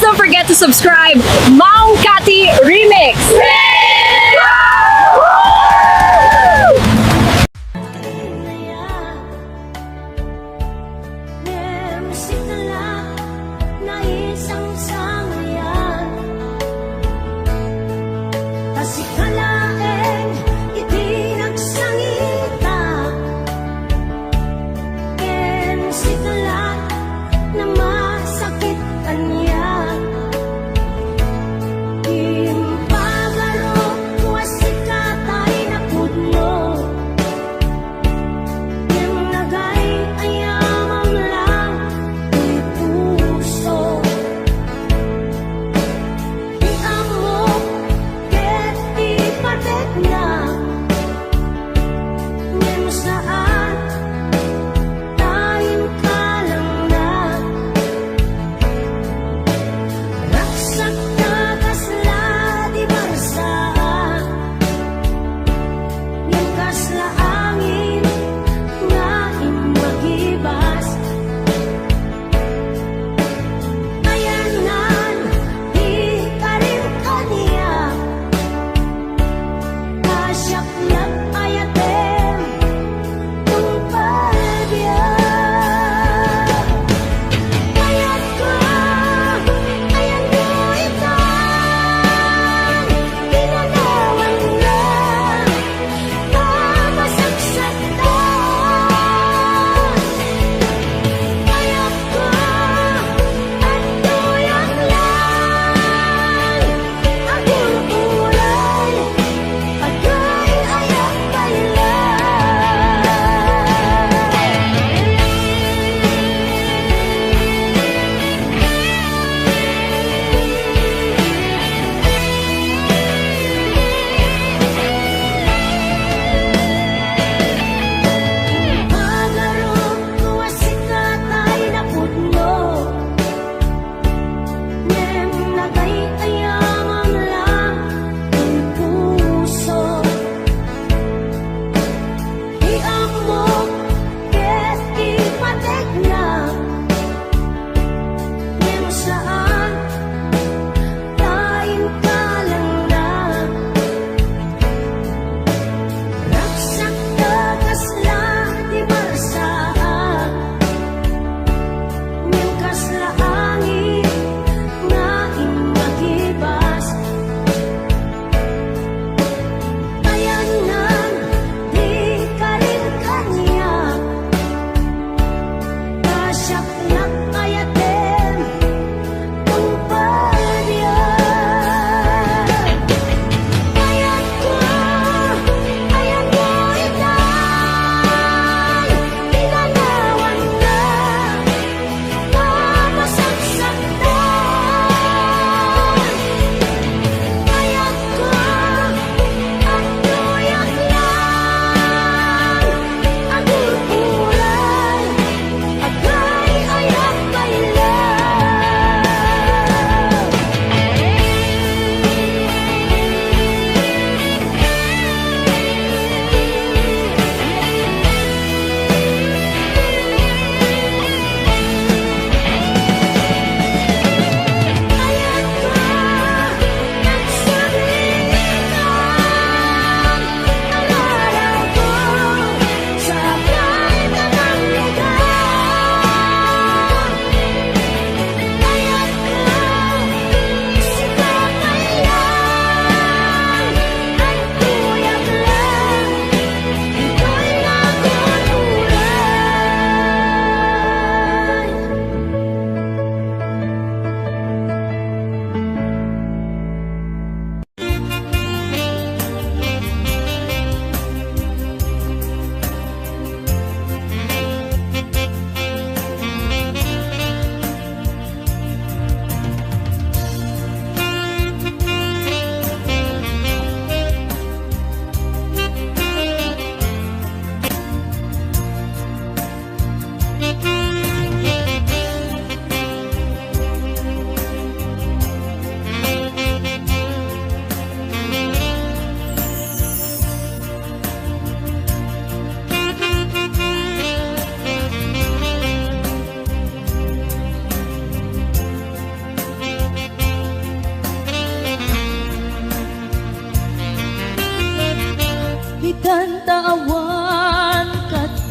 don't forget to subscribe. Maong Kati Remix! Impagaro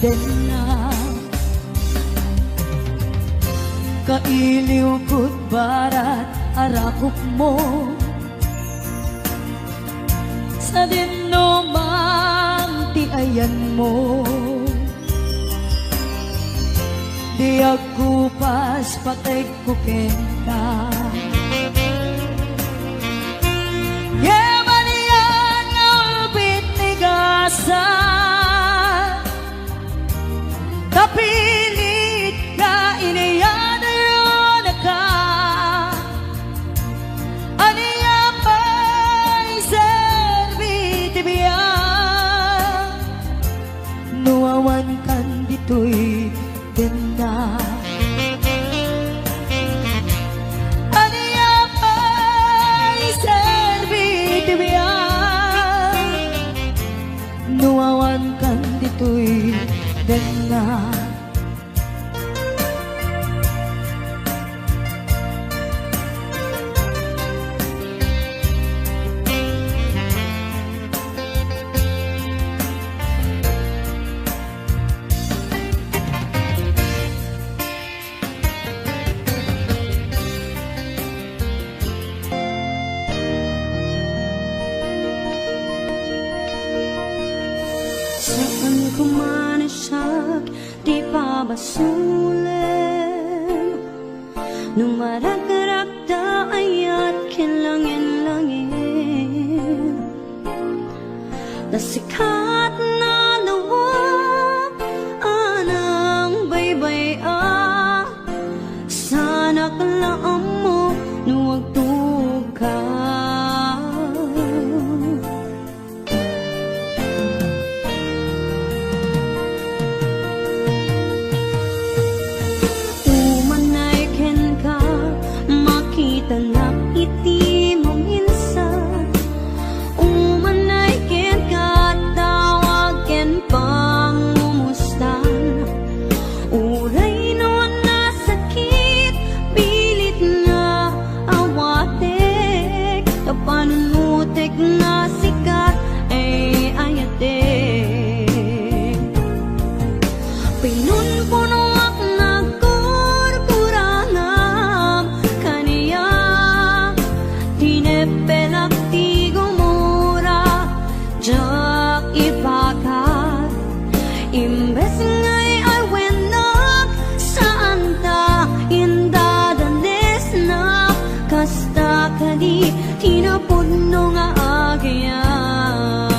din na kailiw kud barat arakop mo sa dinumang tiayan mo. Di ako pas patay ko kenta yaman yan nga ulbit ni gasa kapilit ka iniyan yun ka aniya pa'y serviti biya nuawan kan dito'y ganda aniya pa'y serviti biya nuawan kan dito'y ganda. Saan ko man isak, di pa basulim Numarag-rag da ayat kinlangin-langin Nasikat na lawak, anang baybay sana kalaang mo nuwag ka Tanak iti mo minsan umanay ken katawag ken pangumustan uray no nasakit pilit nga awatek kapanunutek nga sikat ay ayatek pinunpuno pelak ti gumura jak ibakat imbes ngay ay wenak saan ta indadanes na kasta kadi tinapudno nga agyan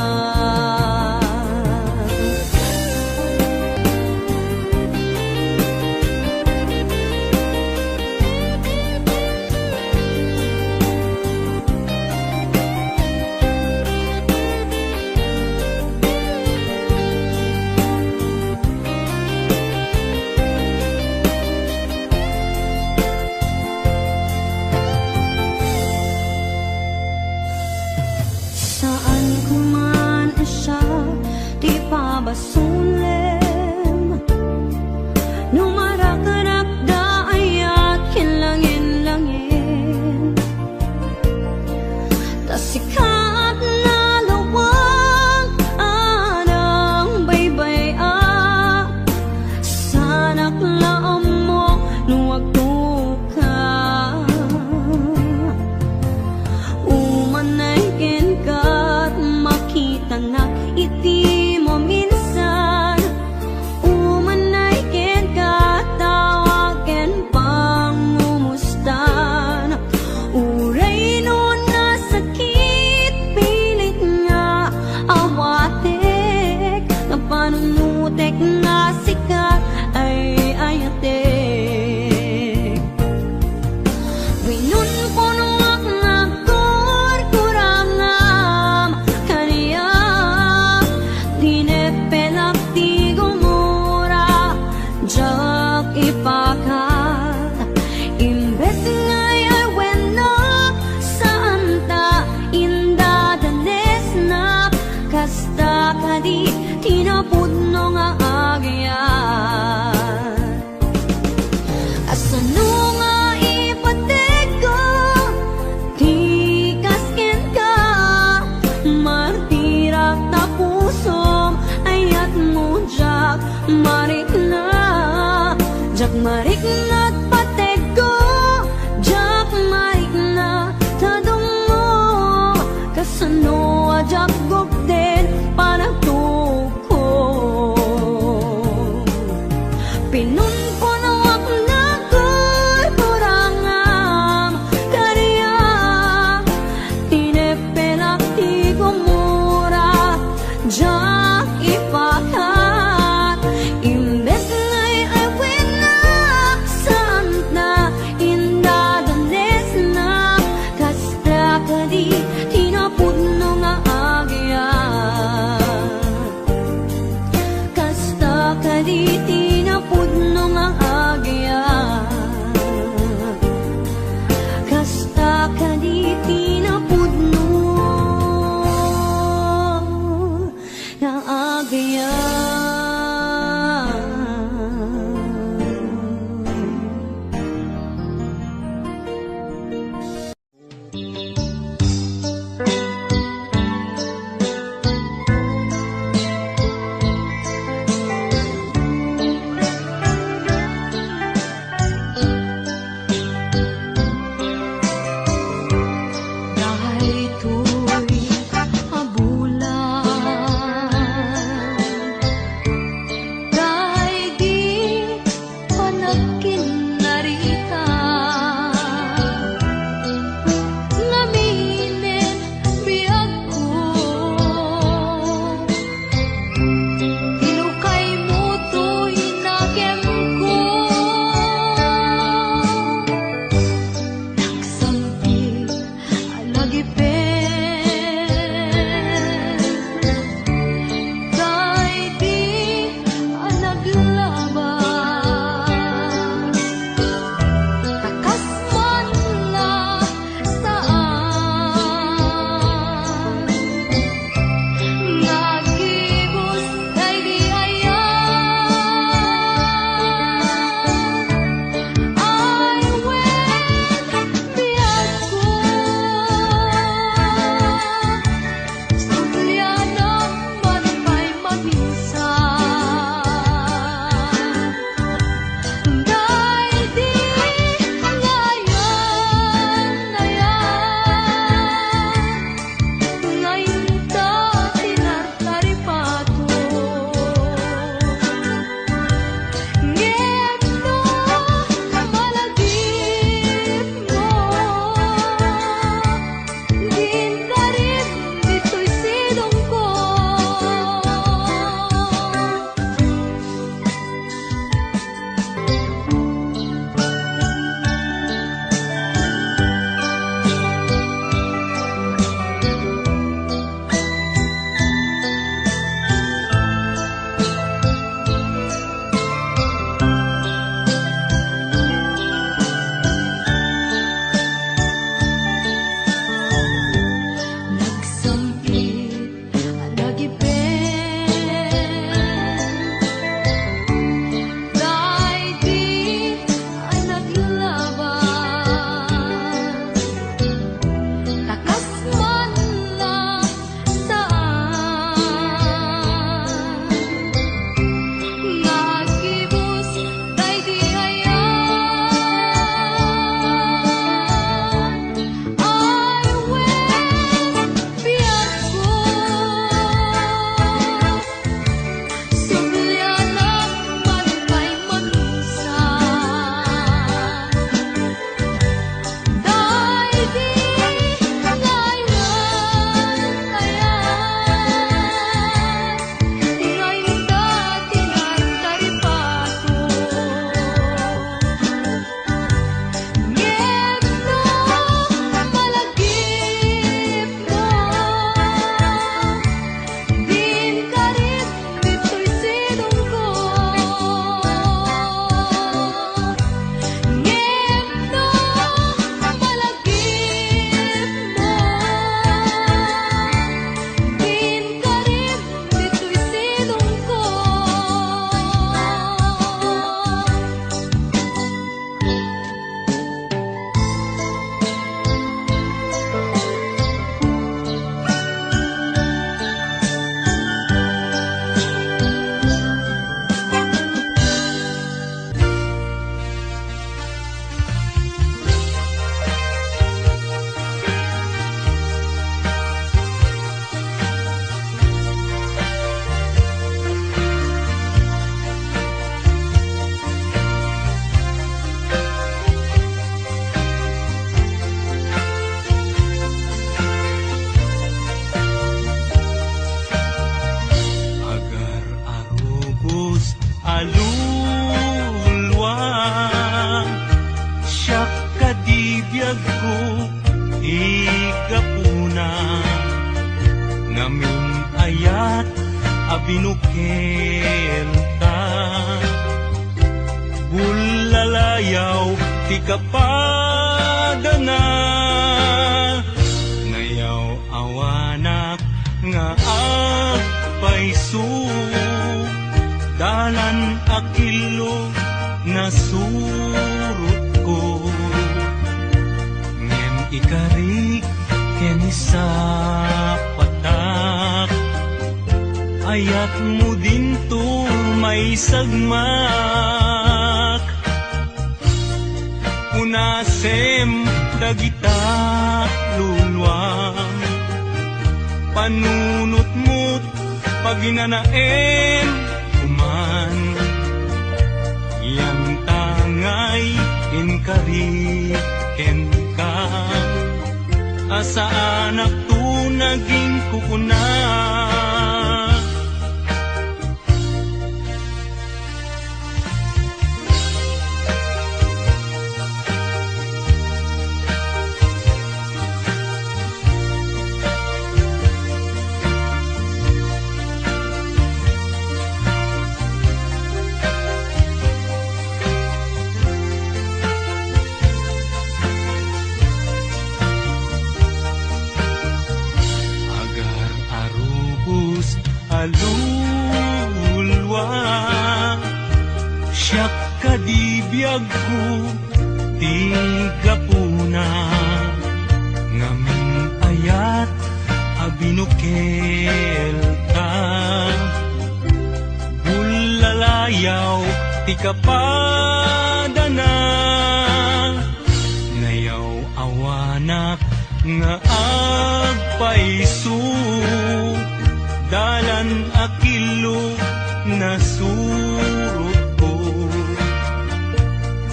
ko igapuna ngamin ayat abinukel ta bulalayaw ti kapadana ngayaw awanak nga agpaisu dalan akilo nasurot ko ngem ikarik ken sa patak ayat mo din to may sagmak unasem dagita lulwang panunot-mut paginanaem kuman yan tangay inkariken ka asa anak tu naging kukuna alulwa siyak kadibiyag ko tigapuna ngamin ayat abinukel ka bulalayaw ti kapadana ngayaw awanak nga agpaisu dalan akilo nasurot ko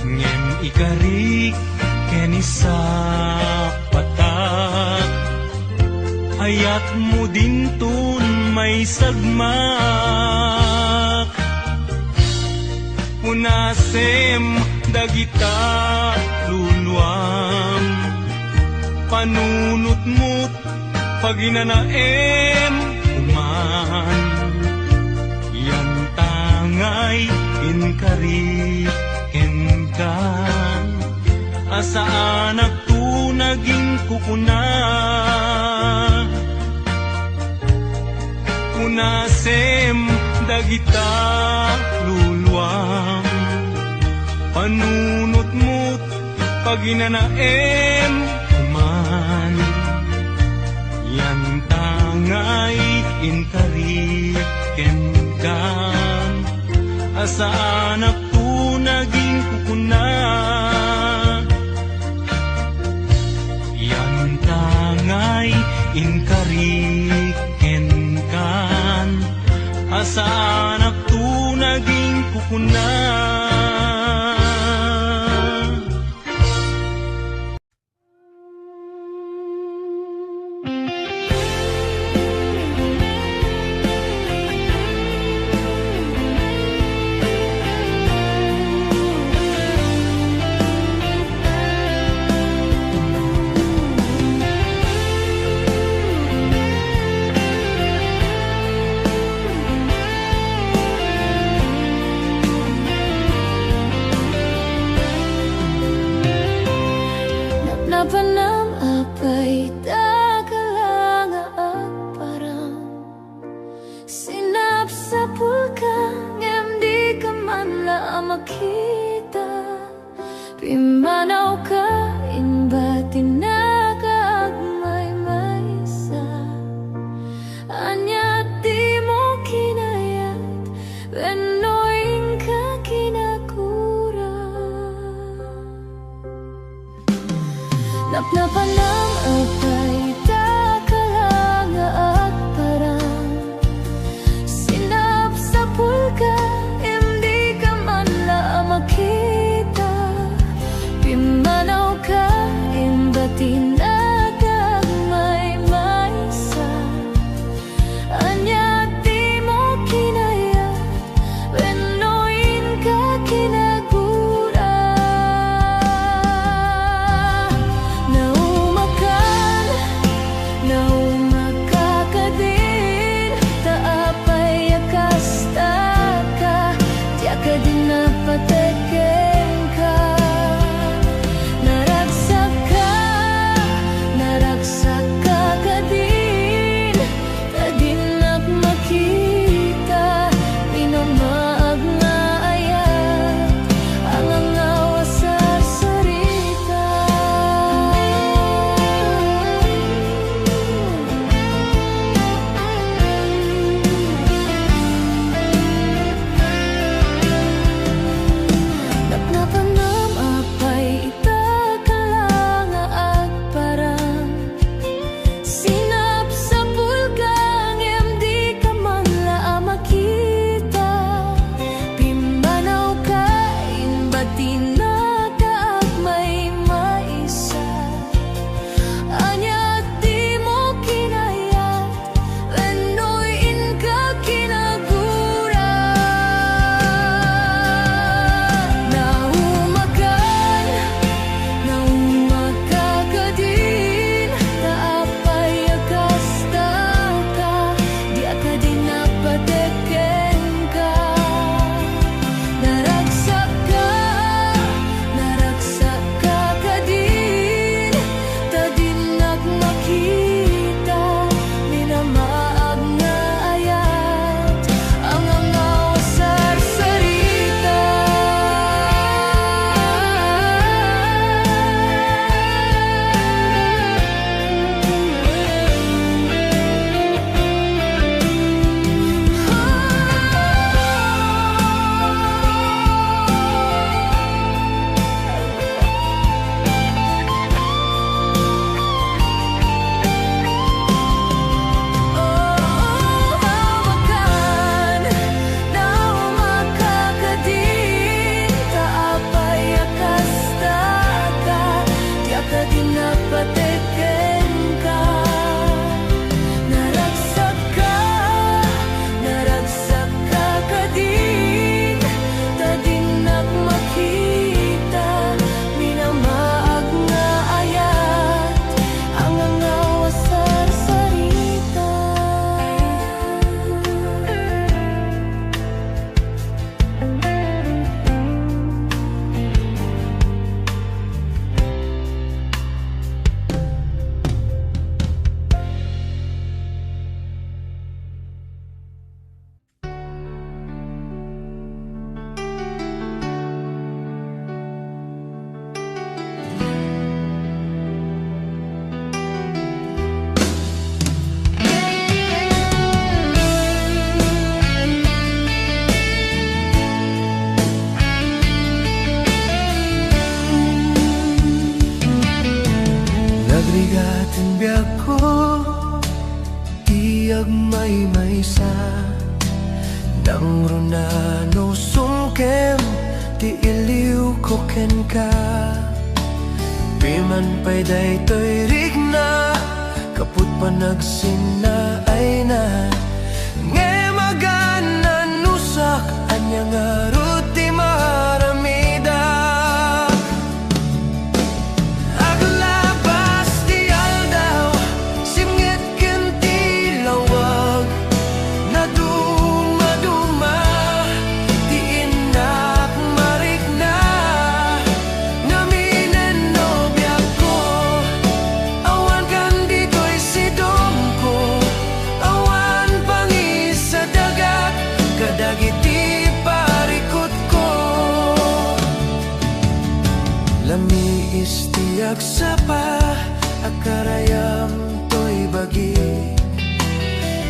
ngem ikarik ken sa patak ayat mo din tun may sagmak unasem dagita luluam panunot-mut paginanaem kuman yan tangay inkariken ka asa anak tu naging kukuna unasem dagita luluam panunot-mut paginanaem kuman yan tangay inkariken ka asa anak tu naging kukuna yan tangay inkariken ka asa anak tu naging kukuna Napanam apay dagalang at parang sinap sa pulkang em di ka man la makita pimanaw ka inba tinagagmay maysa anya di mo kinayat wenoing ka kinakura napnapanang apay dagalang at parang sinap sa pulka hindi ka man la makita pimanaw ka imba tinagagmay maysa anya di mo kinayat wenoin ka kinagura na bigatin biag ko, tiyag may sa nang runano sungkem, ti iliw ko ken ka. Piman pa'y daytoy rigna, kaput pa nagsina ay na. Nge magana nusak, anya nga ruti maramida. Aglabas ti aldaw, simngit ken ti lawag, na duma-duma, ti inak marikna. Naminen nobya ko, awan kan dito'y sidong ko, awan pangi sa dagat, kadagiti parikot ko. Lami istiyag sapa, akarayam to'y bagi,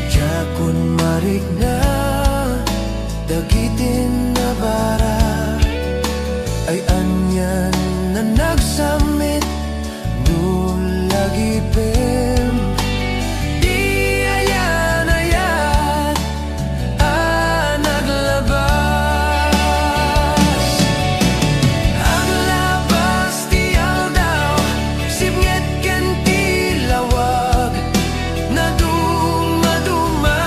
jakun marikna, dagitin na bara, ay anyan na nagsamit, nulagi pem. Di ayan-ayan, naglabas. Aglabas ti aldaw, simngit ken ti lawag, na duma-duma,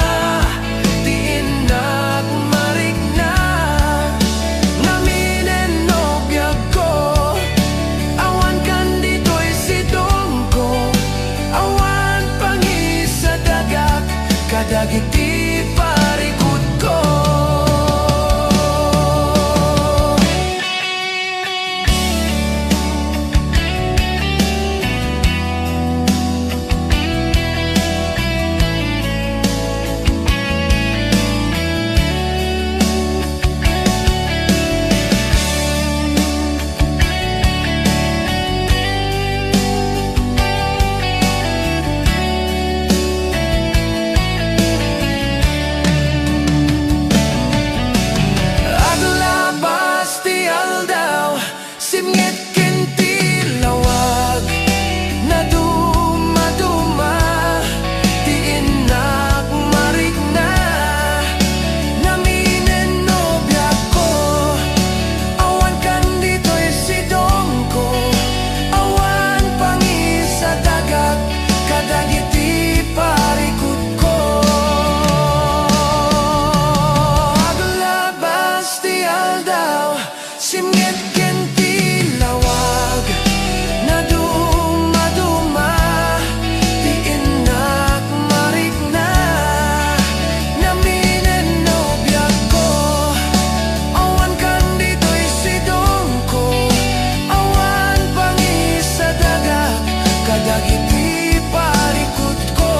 ti inak marikna. Naminen nobya ko, awan kan dito'y sidong ko, awan pangi sa dagat, kadagiti parikot ko. Aglabas ti aldaw, simngit ken ti lawag, na duma-duma, ti inak marikna. Naminen nobya ko, awan kan dito'y sidong ko, awan pangi sa dagat, kadagiti parikot ko. Aglabas ti aldaw, simngit ken ti lawag, na duma-duma, ti inak marikna. Naminen nobya ko, awan kan dito'y sidong ko, awan pangi sa dagat, kadagiti parikot ko.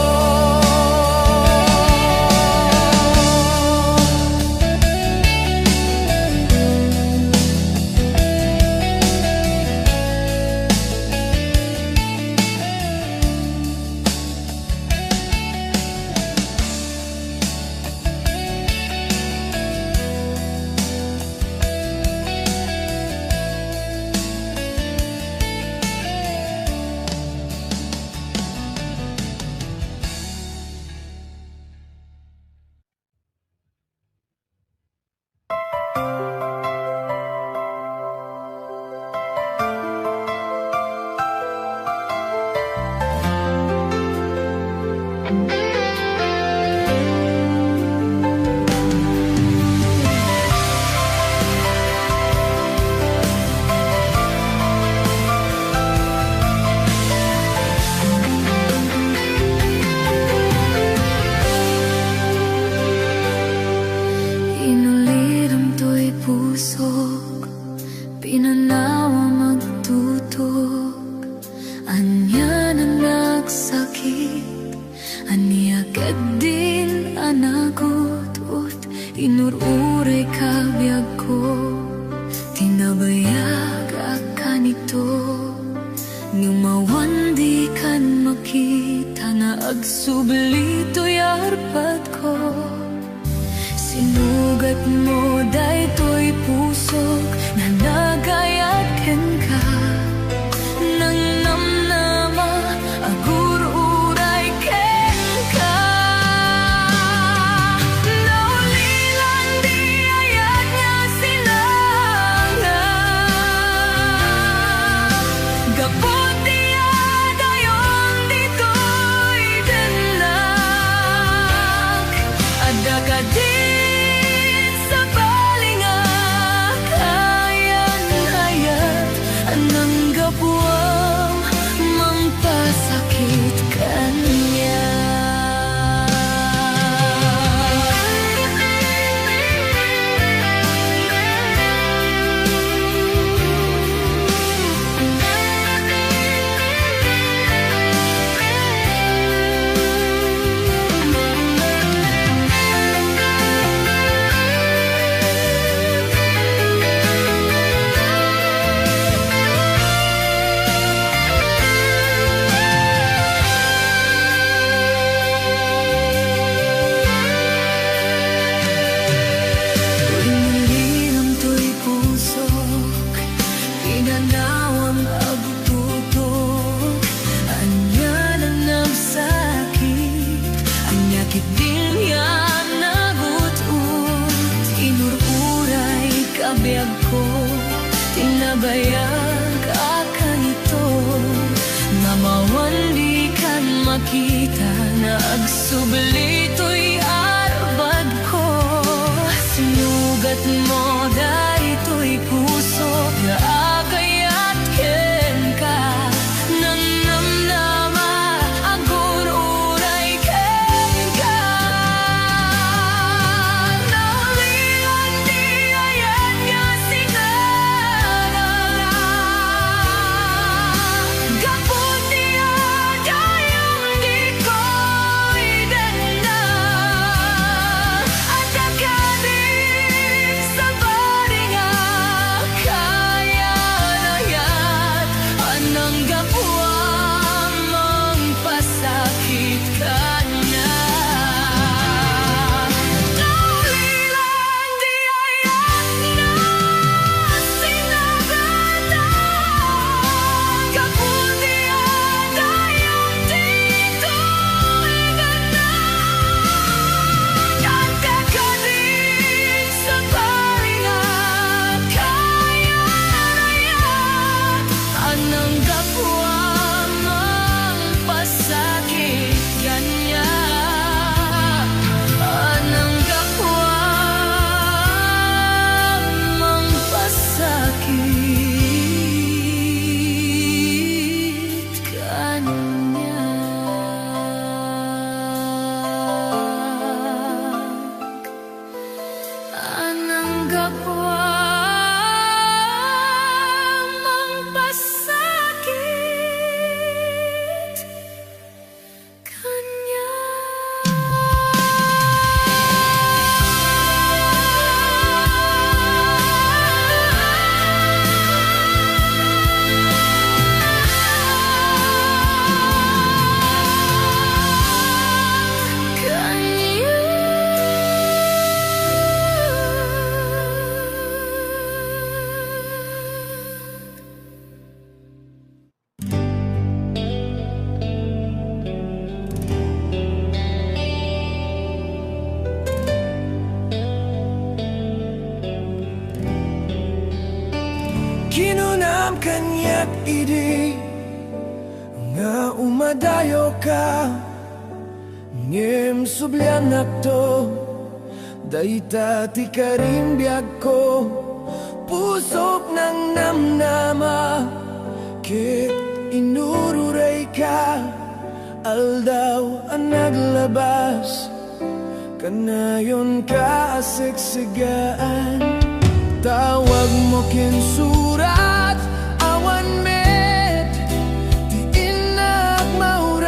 Inuliram to'y pusok, pinanawa magtutok, anya na nagsakit, aniagad din anagot, inururay kabyag ko, tinabayag akanito, ngumawan di kan makita na agsubli to'y arpat ko. Sinugat mo daytoy pusok na nagayaken ka, nang namnama makita na agsubli to'y arbad ko. Sinugat mo dahito'y puso na akayat ken ka. Nanamnama agon uray ken ka. Naulian di ayan nga sinanala. Gapon niya dayong di ko'y danda. At agad sa baringa kaya na yan. Anang gapuang mangpasakit ka niya. Naulilan di ayan na sinagata. Gapon niya dayong di ko'y danda. At agad sa baringa kaya na yan. Anang gapuang mangpasakit ka niya. Anang gapuang mangpasakit ka niya. Anang gapuang mangpasakit kanya. Kinunam kanyak idi nga umadayo ka. Ngem sublian nakto dayta ti karimbiag ko. Pusok ng namnama kit inururay ka. Aldaw ang naglabas kanayon ka asigsigaan. Tawag mo kinsurat awan met ti inak mauray.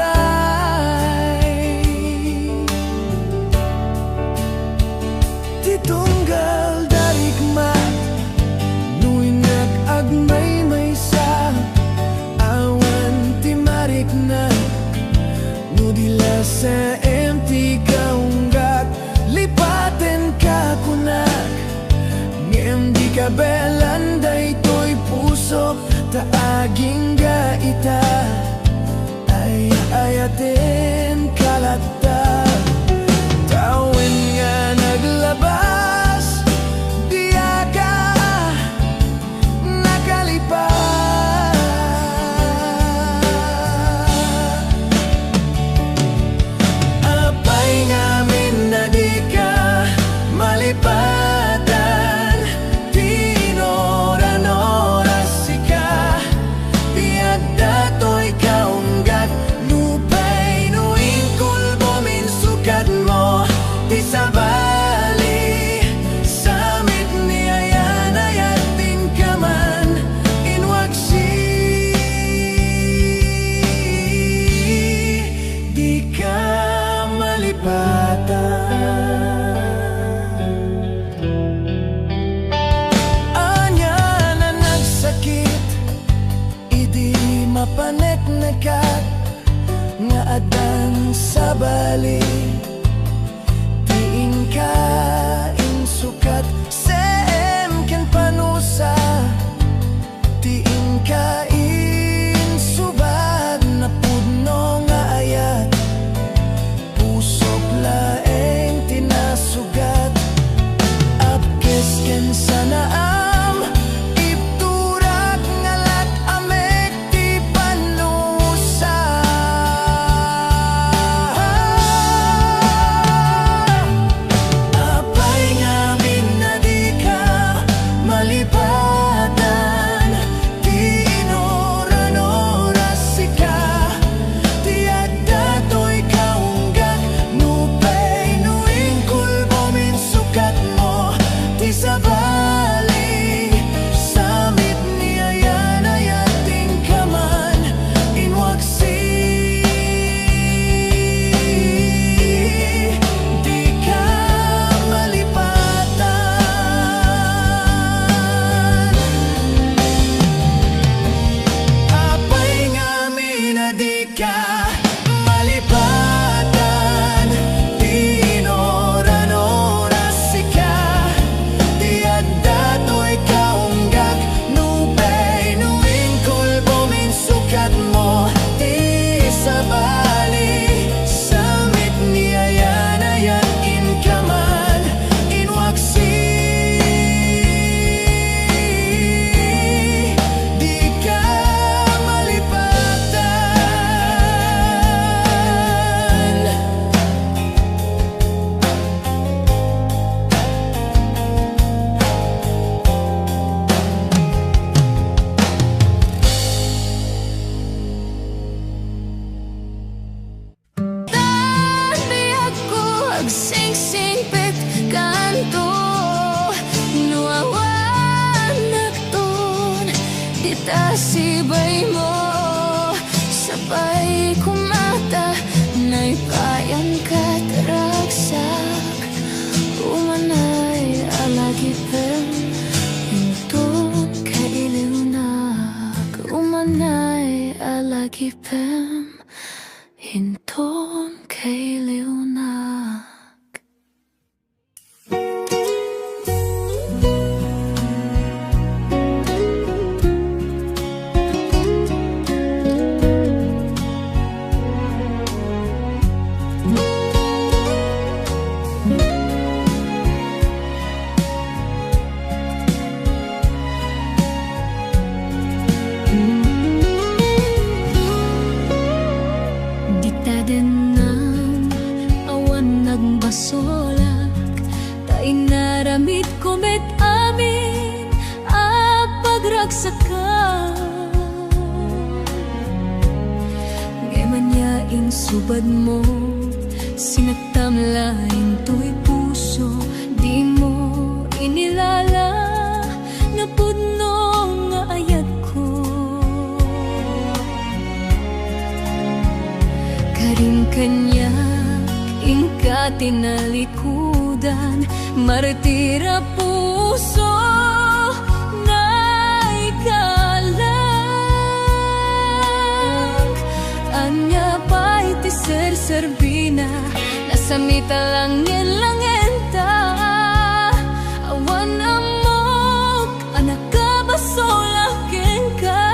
Ti tunggal darikmat nuy nag-agmay maysa. Awan ti mariknak no dila sa empty kaunggat. Lipaten ka kunak di kabelan daytoy pusok taaging gaita. Ay ayaten kalata tawin nga naglabas diya ka nakalipas. Apay ngamin na di ka malipatan. Mapanek nakat nga adan sa bali. Tiin ka insukat sem ken panusa. Tiin ka insubad na pudno nga ayat. Pusok laeng tinasugat. Apkes ken sanaam ipturak ngalat amek ti panusa. di ka malipatan. Di inoran oras ka, di adato'y kaunggak. Nubay nuing kulbo min sukat mo, di sabali. Samit niyayanayan in kaman, in waksi. Di ka malipatan. Tanbiyag ko agsingsingpit kanto, nuawanak ton, dita sibay mo. Sabay kumata, naipayan ka taragsak. Umanay alagipem, hinton kailiunak. Umanay alagipem, hinton kailiunak. Ditadenang awan nagbasolak, tay naramid komet amin apagraksakan. Ngayon subad mo, sinagtamlain to'y puso, di mo inilala na pudno nga ayat ko. Karing kanya ingka tinalikudan, martira puso na ikalang. Anya pa iti ser-serbina, nasamita lang langenta. Awan amok, anak ka basolakin ka.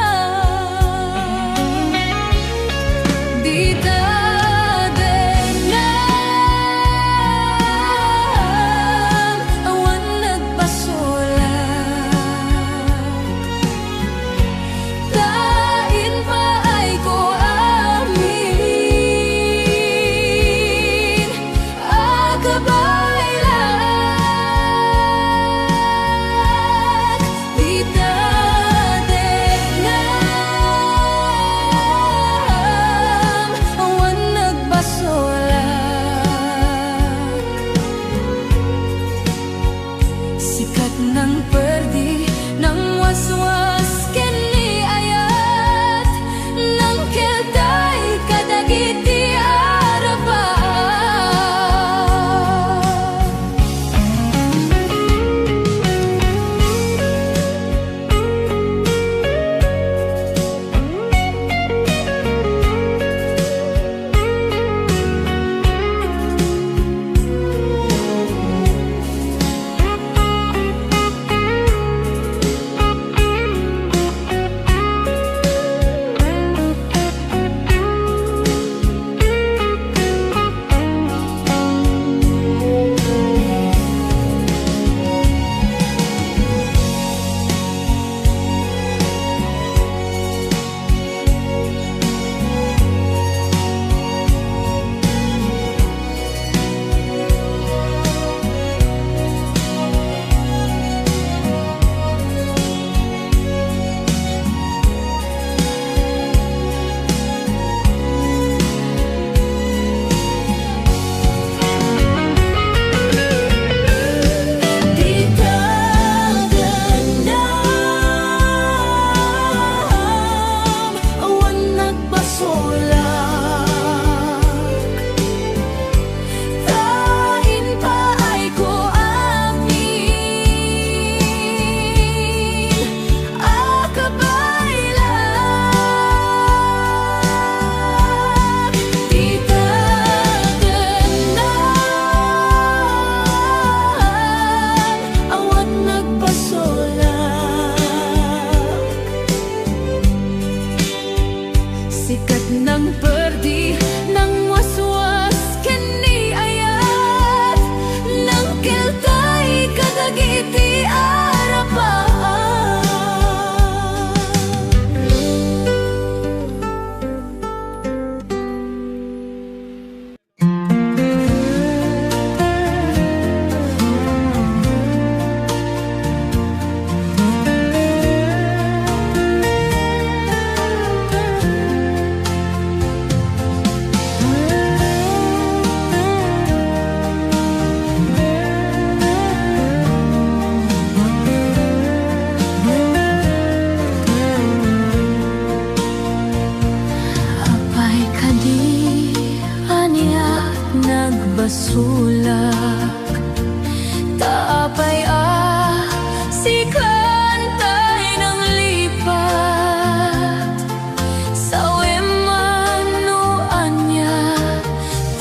Dita awan arapan. Apay kadi aniya nagbasulak, taapay si kantay ng lipat. Sa emanuan niya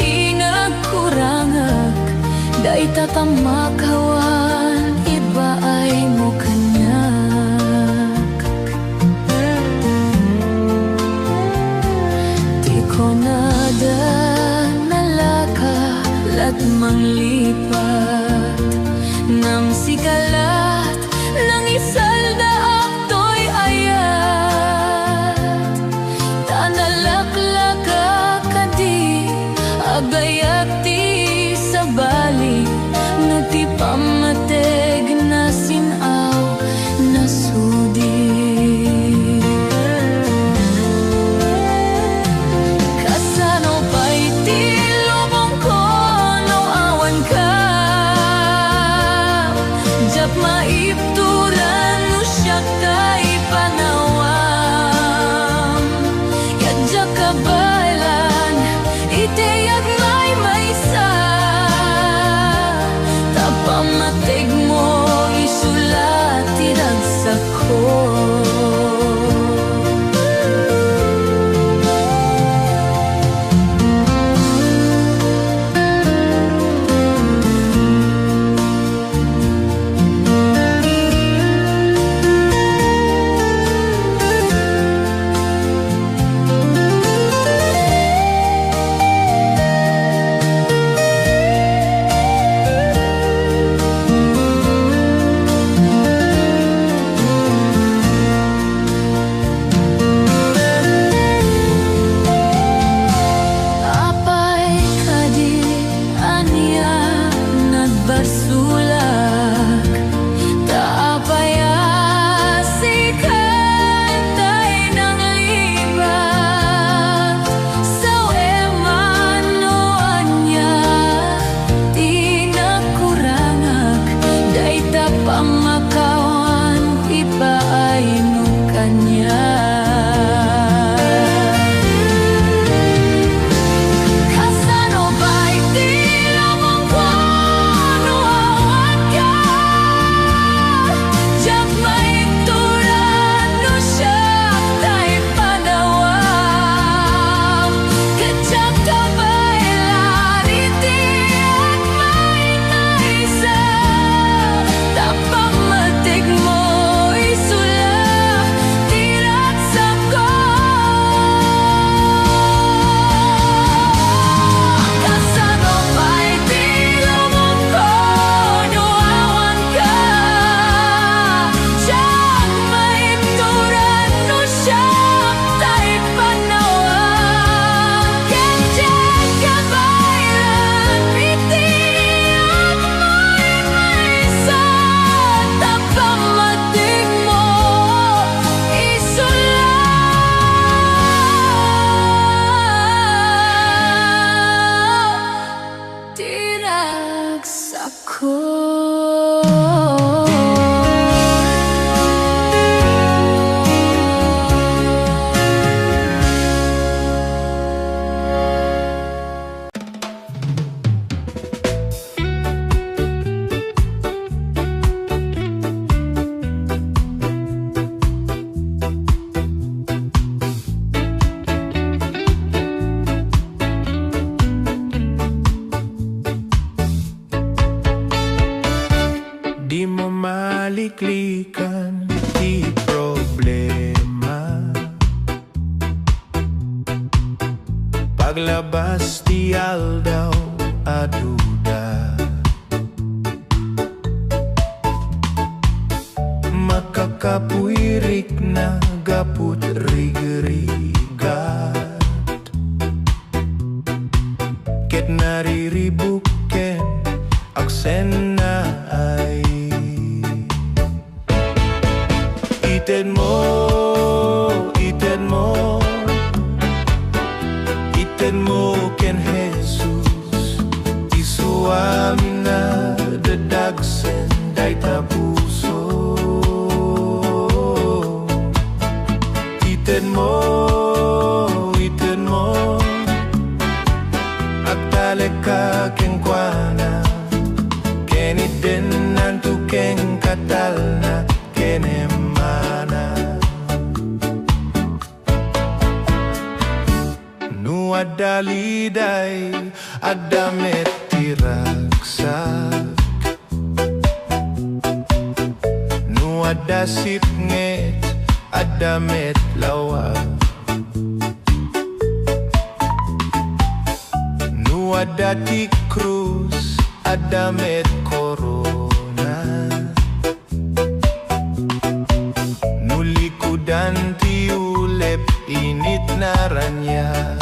tinagkurangag, day tatamakawan iba ay mo kanyak. Di ko nada nalakalat manglipat, nang sikalat ng isalda akto'y ayat. Tanalaklaka kadi agayat ti sa bali, no ti pamateg na sinaw na sudi. Kasano pa'y ti lubong ko no awan ka, jap maipturan no siyak tay panawam. Yadya kabalan iteyag may maysa, tapamatig mo isulat tiragsak ko. Apay kadi aniya nagbasulak, taapay si kantay ng libat. Sa emanuan niya tinagkurangag, day tapamakawan iba ay no kanya. Kasano ba'y di lamang ko no awan ka, jap maituran no siyak tay panawam. Kajak kabaylan itiyak may naisa, tapamatig mo isulat tiragsak ko. Kasano ba'y di lamang ko no awan ka, jap maituran no siyak tay panawam. Kajak kabaylan itiyak may maysa, tapamatig mo isulat tiragsak ko. Di mo maliklikan di problema, paglabas ti aldaw aduda. makapuirik na gaput rigrigat ket nariribuken aksen na ay iten mo ken Jesus isuami na dadagsen dayta puso iten mo agtaleka ken kuana keni den nantu ken katalna kene mana nu adaliday adamet tiragsak nu adasit nget adamet lawag nu adati krus adamet corona nu likudan ti ulep init na ranya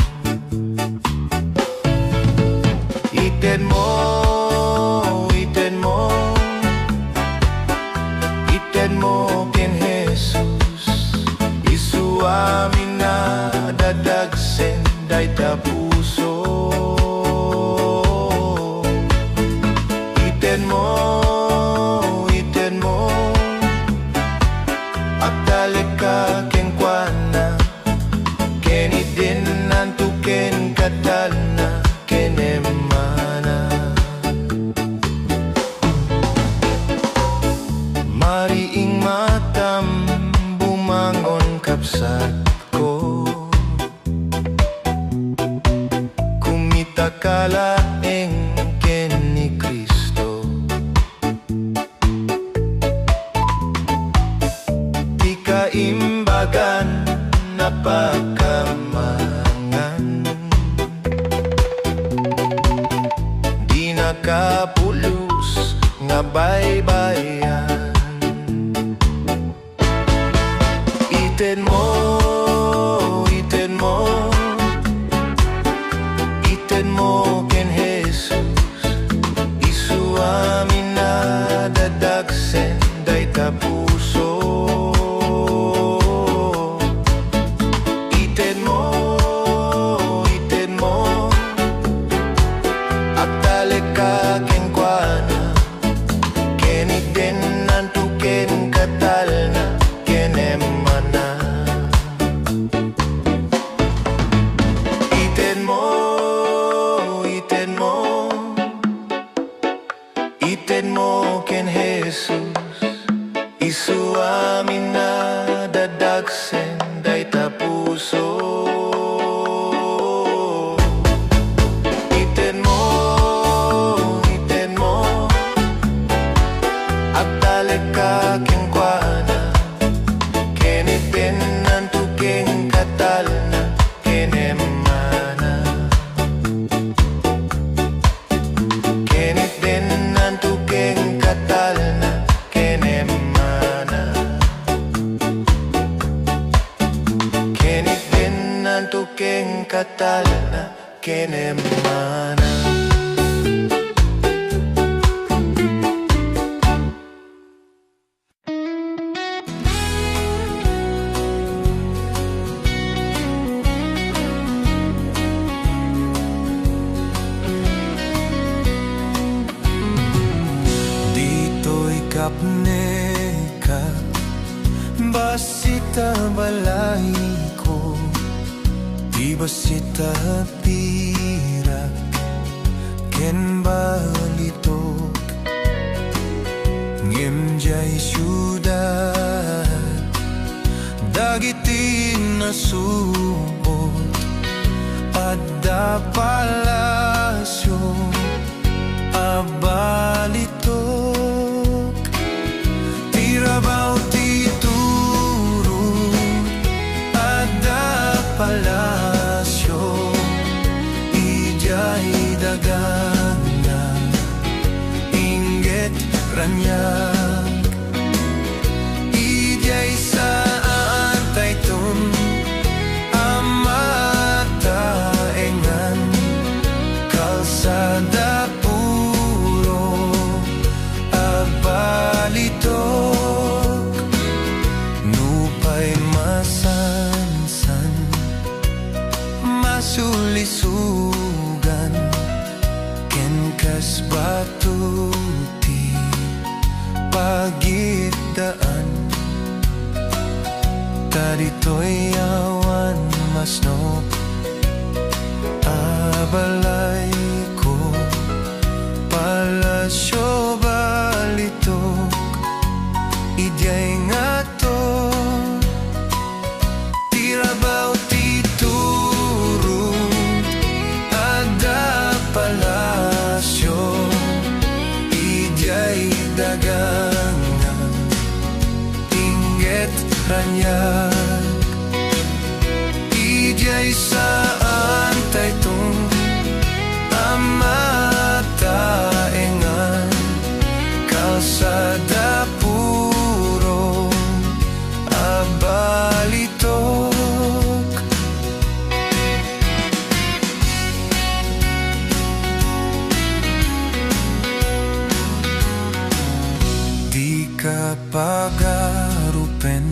iten mo ken Jesus isuami na dadagsen dayta puso iten mo agtaleka ken kuana keni din nantu ken katalna kene mana mariing matam bumangon kapsat ko kumita kalaeng ken ni Kristo di kaimbagan na pagkamangan di nakapulus nga baybayan iten mo ken Jesus isuami na dadagsen dayta puso iten mo agtaleka ken kuana keni den nantu ken katalna kene mana iten mo ken Jesus isuami na dadagsen dayta puso iten mo agtaleka ken kuana keni den nantu ken katalna kene mana keni den nantu ken katalna kene mana keni den nantu ken katalna kene mana kapneka basita balay ko di basita pirak ken balitok ngimjay syudad dagitin na subot adda palasyo abalitok tirabaw tituro adda palasyo ijay dagana inget ranyag ijay dito'y awan masnop. Abalay ko, palasyo balitok, idyay nga to. Tirabaw titurong, ada palasyo, idyay dagang nga, inget ranyag. Idyay saan taytong amataengan, kalsada puro abalitok. Di ka pagarupen,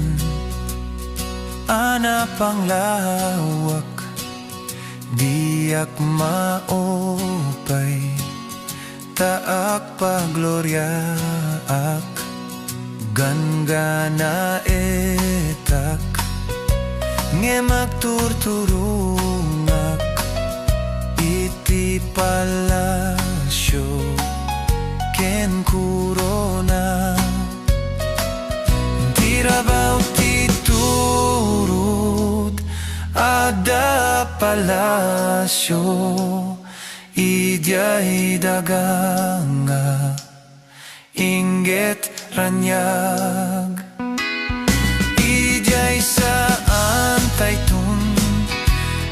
ana panglawak, diak maopay, taak pagloryaak, gangana etak, ngemak turturungak, iti palasyo, ken kurona. Tirabaw titurod, ada palasyo, idyay daganga, inget ranyag. Idyay saan taytong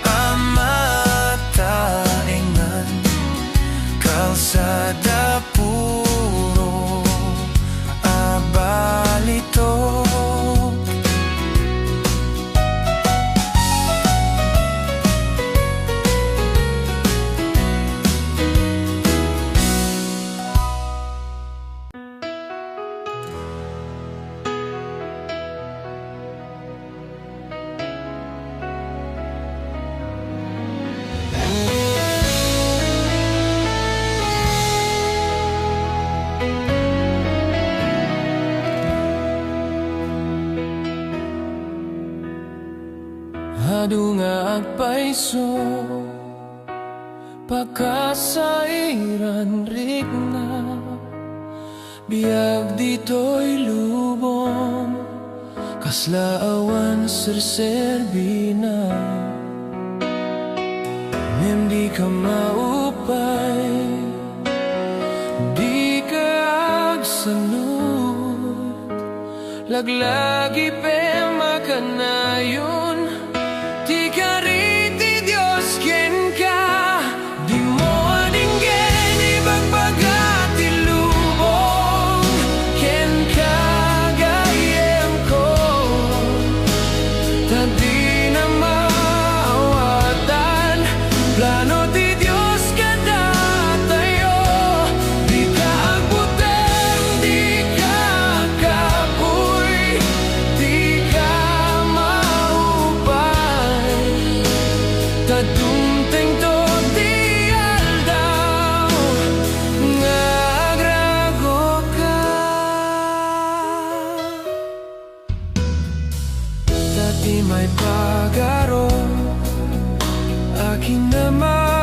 amataengan, kalsada puro abalitok. Adu nga agpaiso, pakasairan rigna, biag dito'y lubong, kaslaawan serserbina. Mem di ka maupay, di ka agsanod, laglagi pe makanayon. Di ka riti Diyos ken ka, di mo adinggen ibagbagati lubong, ken ka gayem ko, ta di na maawatan, plano ti Diyos kada tayo. Di ka agbuteng, di ka kapoy, di ka tadumteng to di aldaw, ngagrago ka. Dati may pagaro, akin naman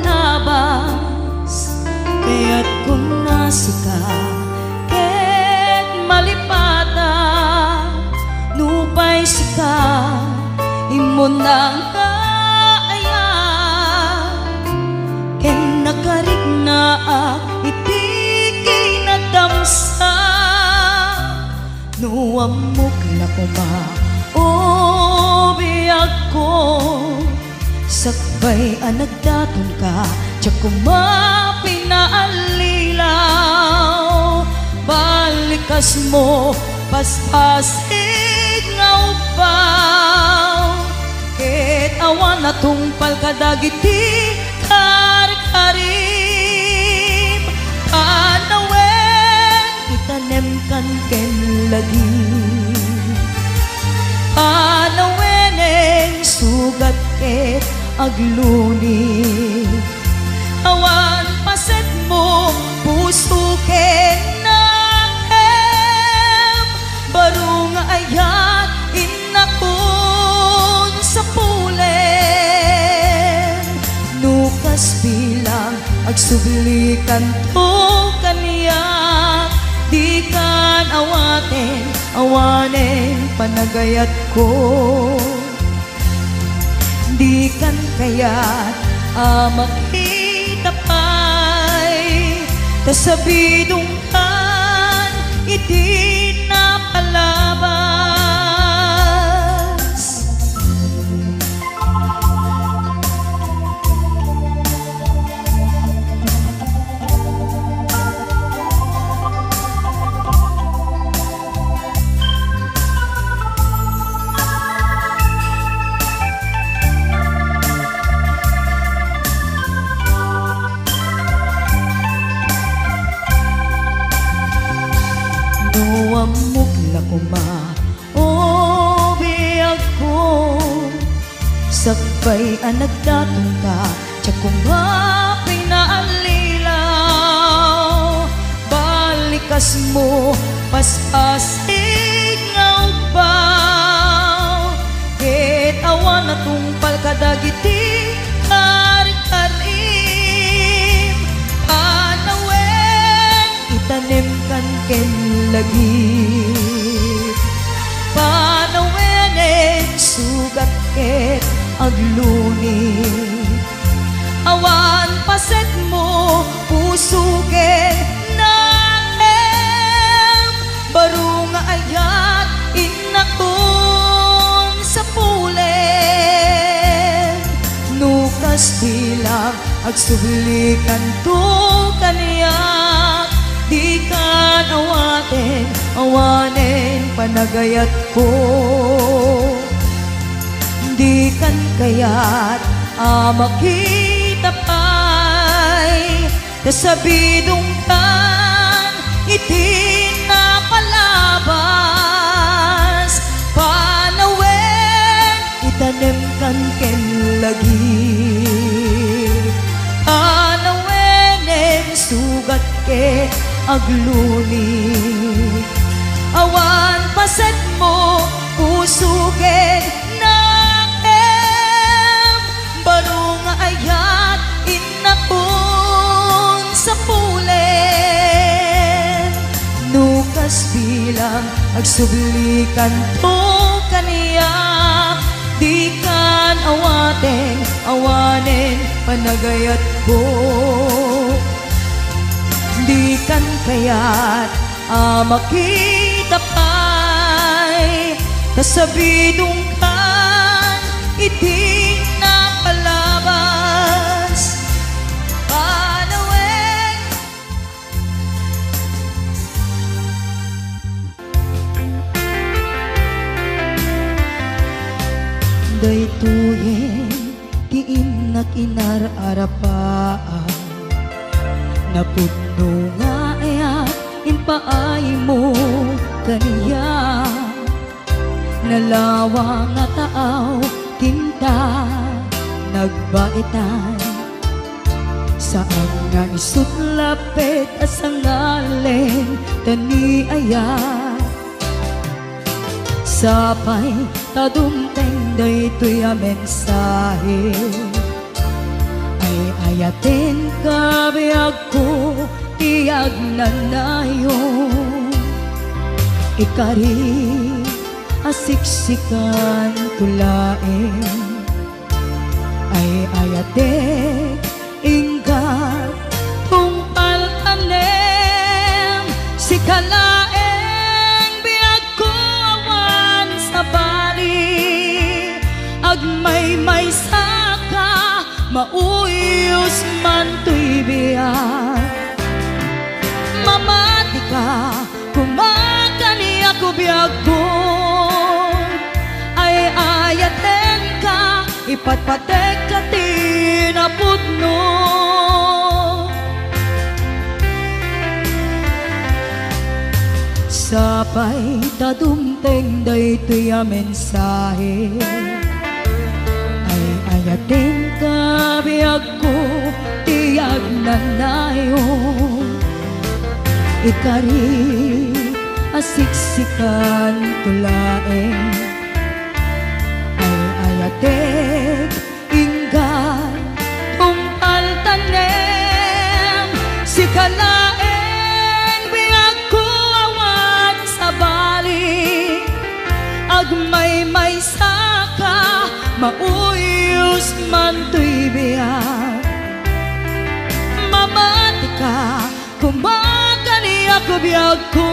palabas, kaya't kung nasika ket malipata, nupay sika imo nang kaaya, ken nakarik na iti kinadamsa, nuamok na kuma o biyag ko, sakbay anagdaton ka, tiyak kumapinaalilaw, balikas mo paspasig nga upaw, ket awan na tungpal kadagiti karkarim, panawen itanem kan ken lagi, panawenen sugat ket agluni, awan paset mo puso ken nakem, baro nga ayat inakon sa pulen, nukas bilang agsublikan to kaniya, di kan awanen panagayat ko, di kan kayat makita pa'y tasabidong kan iti na palabas. Nuamok na kuma o biyag ko, sakbay anagdaton ka, tiyak kumapinaalilaw, balikas mo paspasig nga upaw, ket awan na tungpal kadagiti karkarim, panawen itanem kan ken lagi, panawenen sugat ket agluni, awan paset mo puso ket nakem, baro nga ayat inakon sa pulen, nukas bilang agsublikan to kaniya, di kan awanen panagayat ko, di kan kayat makita pa'y tasabidong kan iti na palabas, panawen itanem kan ken lagi, panawenen sugat ket agluni, awan paset mo puso ken nakem, baro nga ayat inakon sa pulen, nukas bilang agsublikan to kaniya, di kan awanen panagayat ko, di kan kayat makita pa'y kasabidong kan iti na palabas, panawen. Daytoyen ti innak inararapaan, napudno nga ayat impaay mo kaniya, nalawa nga taaw kinta nagbaitan, saan nga isutlapet asangalen tani ayat, sapay tadumteng daytoy a mensahe, ay ayaten ka biyag ko tiyag na nayo ikari asiksikan tulain ay ayaten ingkat tungpal tanem si kalaeng biyag ko awan sa bali agmay saka mauyos man to'y biyak mamati ka kumakani ako biyag ko ay ayaten ka ipatpatek ka tinapudno sapay tadumteng daytoy a mensahe ay ayaten ka biyag ko tiyag na nayo ikari asiksikan tulaeng ay ayaten inggan tungpal tanem si kalaeng biyag ko awan sa bali agmay saka mauyos man to'y biyak mamati ka kumakani ako biyag ko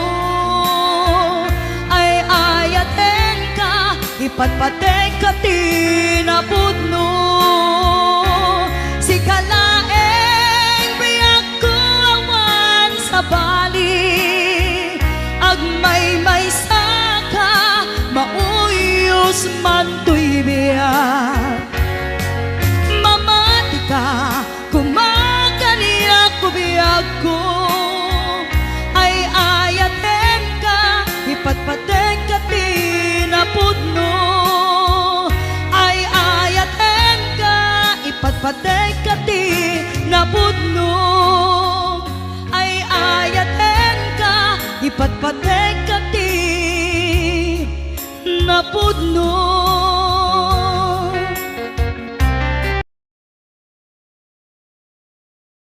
ay ayaten ka ipatpatek ka tinapudno si kalaeng biyag ko awan sa bali agmay saka mauyos man to'y biyak mamati ka kumakani ako biyag ko ay ayaten ka ipatpatek ka tinapudno ay ayaten ka ipatpatek ka tinapudno ay ayaten ka ipatpatek ka tinapudno